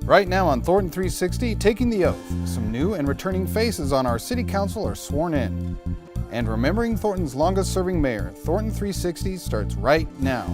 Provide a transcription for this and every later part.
Right now on Thornton360, taking the oath. Some new and returning faces on our city council are sworn in. And remembering Thornton's longest serving mayor, Thornton360 starts right now.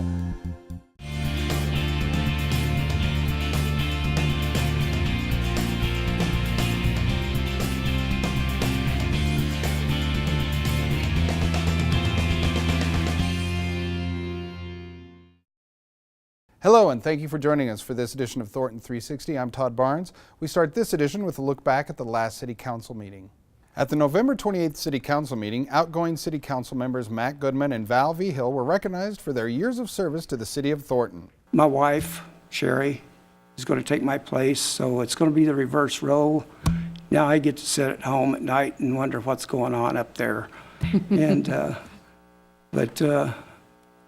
Hello and thank you for joining us for this edition of Thornton360. I'm Todd Barnes. We start this edition with a look back at the last City Council meeting. At the November 28th City Council meeting, outgoing City Council members Matt Goodman and Val V. Hill were recognized for their years of service to the City of Thornton. My wife, Sherry, is going to take my place, so it's going to be the reverse role. Now I get to sit at home at night and wonder what's going on up there. But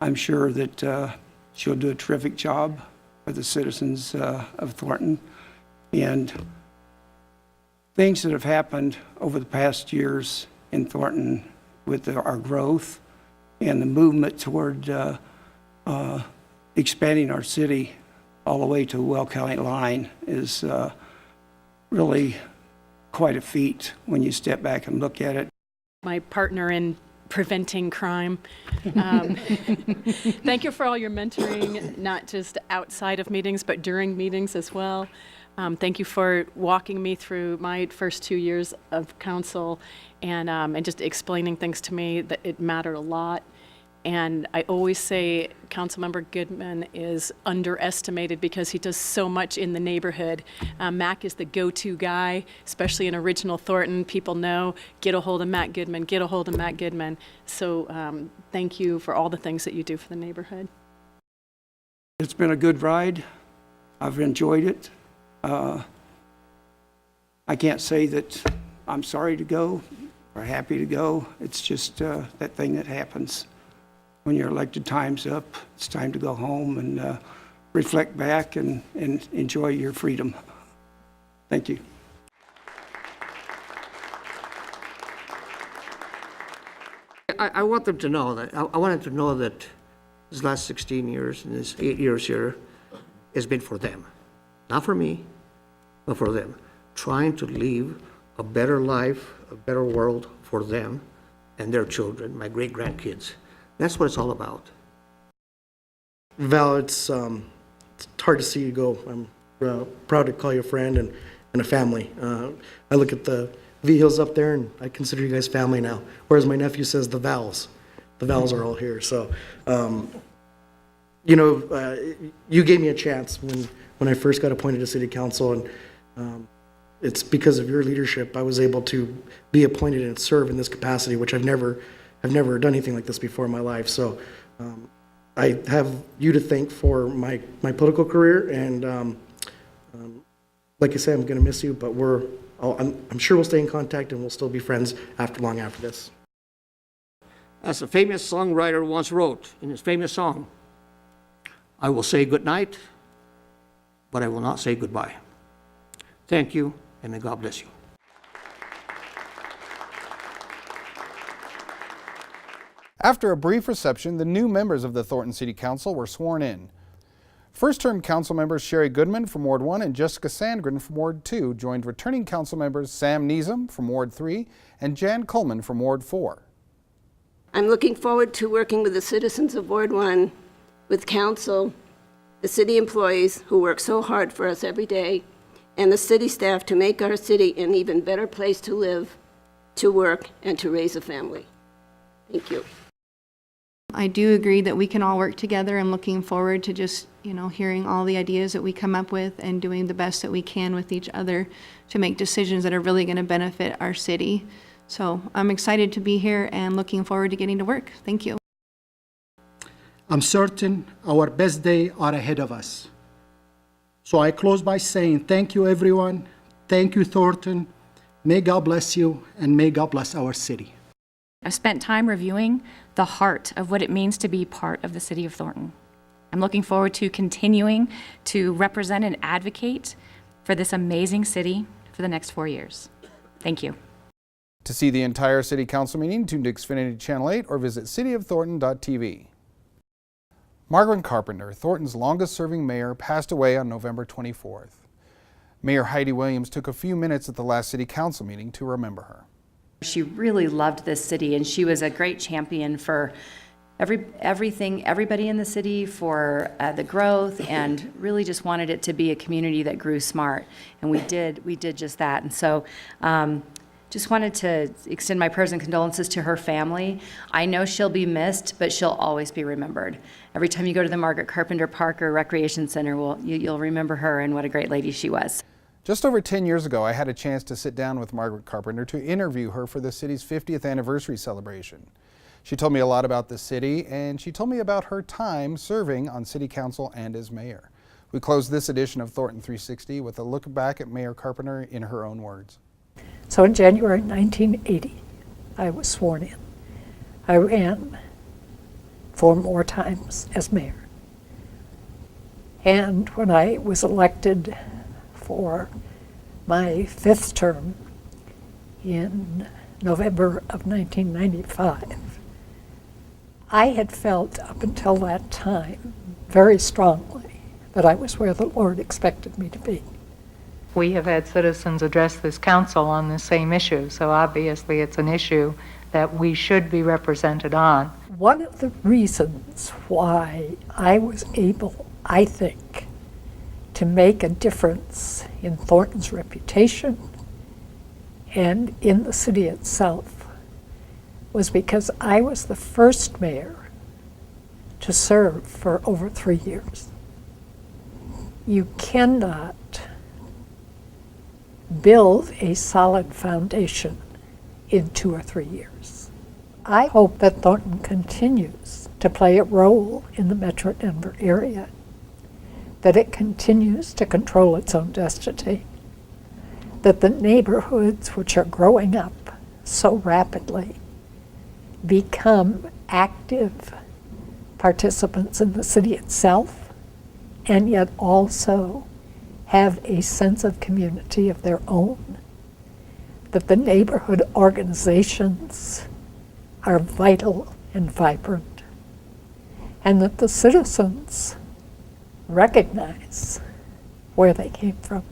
I'm sure that she'll do a terrific job for the citizens of Thornton. And things that have happened over the past years in Thornton with our growth and the movement toward expanding our city all the way to the Will County line is really quite a feat when you step back and look at it. My partner in preventing crime. Thank you for all your mentoring, not just outside of meetings, but during meetings as well. Thank you for walking me through my first 2 years of council and just explaining things to me that it mattered a lot. And I always say Councilmember Goodman is underestimated because he does so much in the neighborhood. Mac is the go-to guy, especially in original Thornton. People know, get a hold of Matt Goodman, get a hold of Matt Goodman. So thank you for all the things that you do for the neighborhood. It's been a good ride. I've enjoyed it. I can't say that I'm sorry to go or happy to go. It's just that thing that happens. When your elected time's up, it's time to go home and reflect back and enjoy your freedom. Thank you. I want them to know that, I want them to know that this last 16 years and this 8 years here has been for them. Not for me, but for them. Trying to leave a better life, a better world for them and their children, my great-grandkids. That's what it's all about. Val, it's hard to see you go. I'm proud to call you a friend and a family. I look at the V Hills up there and I consider you guys family now. Whereas my nephew says the Vals. The Vals are all here. So, you gave me a chance when I first got appointed to City Council, and it's because of your leadership I was able to be appointed and serve in this capacity, which I've never done anything like this before in my life. So I have you to thank for my political career, and like I say, I'm going to miss you, but I'm sure we'll stay in contact and we'll still be friends long after this. As a famous songwriter once wrote in his famous song, I will say good night, but I will not say goodbye. Thank you, and may God bless you. After a brief reception, the new members of the Thornton City Council were sworn in. First-term council members Sherry Goodman from Ward 1 and Jessica Sandgren from Ward 2 joined returning council members Sam Neeson from Ward 3 and Jan Coleman from Ward 4. I'm looking forward to working with the citizens of Ward 1, with council, the city employees who work so hard for us every day, and the city staff to make our city an even better place to live, to work, and to raise a family. Thank you. I do agree that we can all work together. I'm looking forward to just, hearing all the ideas that we come up with and doing the best that we can with each other to make decisions that are really going to benefit our city. So I'm excited to be here and looking forward to getting to work. Thank you. I'm certain our best days are ahead of us. So I close by saying thank you, everyone. Thank you, Thornton. May God bless you, and may God bless our city. I've spent time reviewing the heart of what it means to be part of the city of Thornton. I'm looking forward to continuing to represent and advocate for this amazing city for the next 4 years. Thank you. To see the entire City Council meeting, tune to Xfinity Channel 8 or visit cityofthornton.tv. Margaret Carpenter, Thornton's longest-serving mayor, passed away on November 24th. Mayor Heidi Williams took a few minutes at the last city council meeting to remember her. She really loved this city, and she was a great champion for everybody in the city, for the growth, and really just wanted it to be a community that grew smart. And we did just that. And so just wanted to extend my prayers and condolences to her family. I know she'll be missed, but she'll always be remembered. Every time you go to the Margaret Carpenter Park or Recreation Center, you'll remember her and what a great lady she was. Just over 10 years ago, I had a chance to sit down with Margaret Carpenter to interview her for the city's 50th anniversary celebration. She told me a lot about the city, and she told me about her time serving on city council and as mayor. We closed this edition of Thornton 360 with a look back at Mayor Carpenter in her own words. So in January 1980, I was sworn in. I ran 4 more times as mayor. And when I was elected for my 5th term in November of 1995, I had felt up until that time very strongly that I was where the Lord expected me to be. We have had citizens address this council on the same issue, so obviously it's an issue that we should be represented on. One of the reasons why I was able, I think, to make a difference in Thornton's reputation and in the city itself was because I was the first mayor to serve for over 3 years. You cannot build a solid foundation in 2 or 3 years. I hope that Thornton continues to play a role in the Metro Denver area, that it continues to control its own destiny, that the neighborhoods which are growing up so rapidly become active participants in the city itself, and yet also have a sense of community of their own, that the neighborhood organizations are vital and vibrant, and that the citizens recognize where they came from.